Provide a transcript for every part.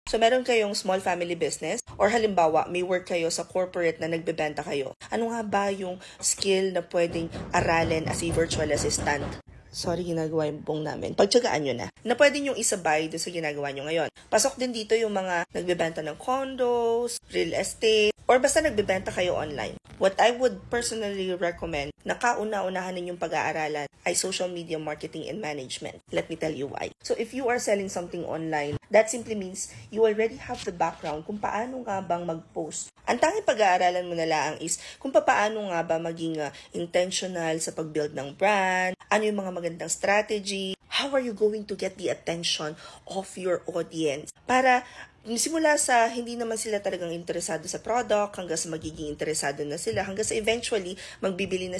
So, meron kayong small family business or halimbawa, may work kayo sa corporate na nagbebenta kayo. Ano nga ba yung skill na pwedeng aralin as a virtual assistant? Sorry, ginagawa yung pong namin. Pagtsagaan nyo na pwede nyo isabay doon sa ginagawa nyo ngayon. Pasok din dito yung mga nagbebenta ng condos, real estate, or basta nagbebenta kayo online. What I would personally recommend na kauna-unahan ninyong pag-aaralan ay social media marketing and management. Let me tell you why. So if you are selling something online, that simply means you already have the background kung paano nga bang mag-post. Ang tanging pag-aaralan mo na lang is kung paano nga ba maging intentional sa pag-build ng brand, ano yung mga magandang strategy, how are you going to get the attention of your audience para simula sa hindi naman sila talagang interesado sa product hanggang sa magiging interesado na sila hanggang sa eventually bibili na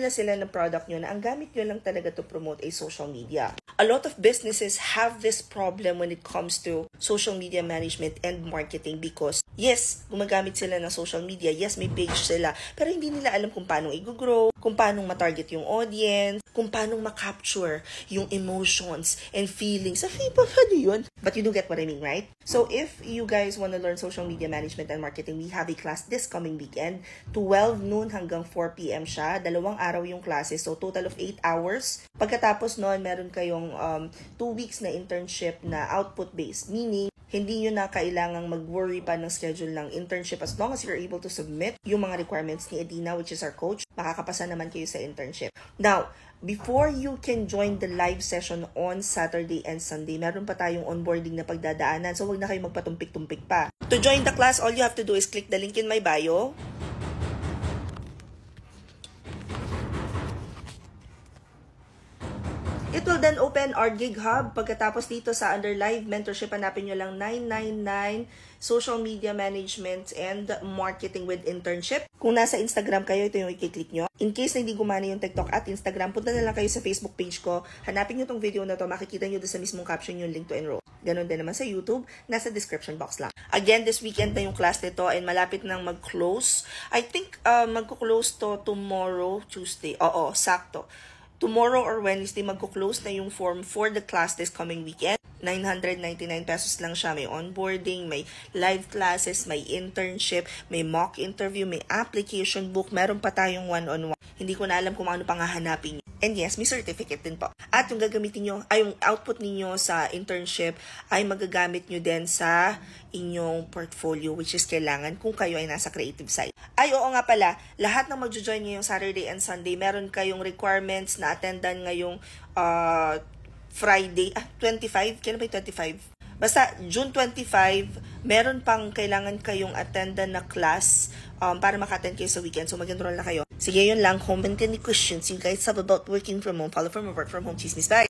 sila ng product nyo na ang gamit nyo lang talaga to promote ay social media. A lot of businesses have this problem when it comes to social media management and marketing because yes, gumagamit sila ng social media, yes, may page sila, pero hindi nila alam kung paano i-grow, kung paano ma-target yung audience, kung paano ma-capture yung emotions and feelings. Sa Facebook, ano yun? But you do get what I mean, right? So if you guys want to learn social media management and marketing, we have a class this coming weekend, 12 noon hanggang 4 p.m. siya. 2 araw yung klase, so total of 8 hours. Pagkatapos noon, meron kayong 2 weeks na internship na output-based, meaning hindi nyo na kailangang mag-worry pa ng schedule ng internship as long as you're able to submit yung mga requirements ni Edina, which is our coach, makakapasa naman kayo sa internship. Now, before you can join the live session on Saturday and Sunday, meron pa tayong onboarding na pagdadaanan. So, wag na kayo magpatumpik-tumpik pa. To join the class, all you have to do is click the link in my bio. It will then open our Gig Hub. Pagkatapos dito sa under live mentorship, hanapin nyo lang 999 social media management and marketing with internship. Kung nasa Instagram kayo, ito yung i-click nyo. In case na hindi gumana yung TikTok at Instagram, punta na lang kayo sa Facebook page ko. Hanapin nyo tong video na to. Makikita nyo doon sa mismong caption yung link to enroll. Ganon din naman sa YouTube. Nasa description box lang. Again, this weekend na yung class nito and malapit nang mag-close. I think mag-close to tomorrow, Tuesday. Oo, sakto. Tomorrow or Wednesday, magko-close na yung form for the class this coming weekend. 999 pesos lang siya. May onboarding, may live classes, may internship, may mock interview, may application book. Meron pa tayong one-on-one. Hindi ko na alam kung ano pang hahanapin nyo. And yes, may certificate din po. At yung gagamitin nyo, ay yung output ninyo sa internship ay magagamit nyo din sa inyong portfolio, which is kailangan kung kayo ay nasa creative side. Ay, oo nga pala, lahat ng magjo-join ngayong Saturday and Sunday, meron kayong requirements na attendan ngayong Friday, 25? Kailan ba yung 25? Basta, June 25, meron pang kailangan kayong attendan na class para maka-attend kayo sa weekend. So, mag-enroll na kayo. Sige, yun lang. Comment any questions you guys have about working from home. Follow from work from home. Chismis. Bye!